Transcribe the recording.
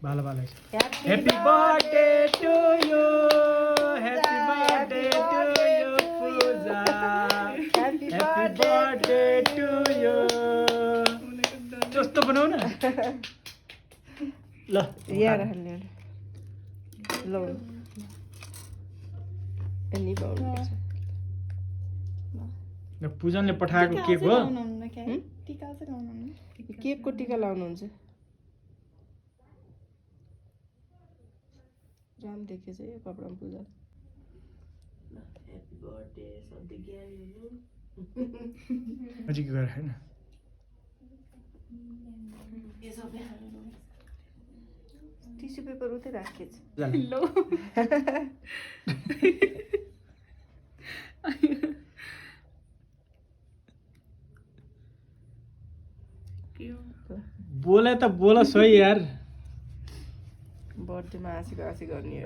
भालो भालो happy birthday to you happy birthday to you Puja happy birthday to you जस्तो बनाऊ न ल यहाँ राख्ने ल अनि बाउ पूजनले पठाएको केक हो केकको टीका लाउनुहुन्छ राम देखेछ यो कपडामा पूजा ह्यापी बर्थडे सधैँ ज्ञानी हुनु अझै के गरेर हैन टिस्यु पेपर उतै राखेछ लो बोले त बोल सही यार बर्थडेमा हाँसी गर्ने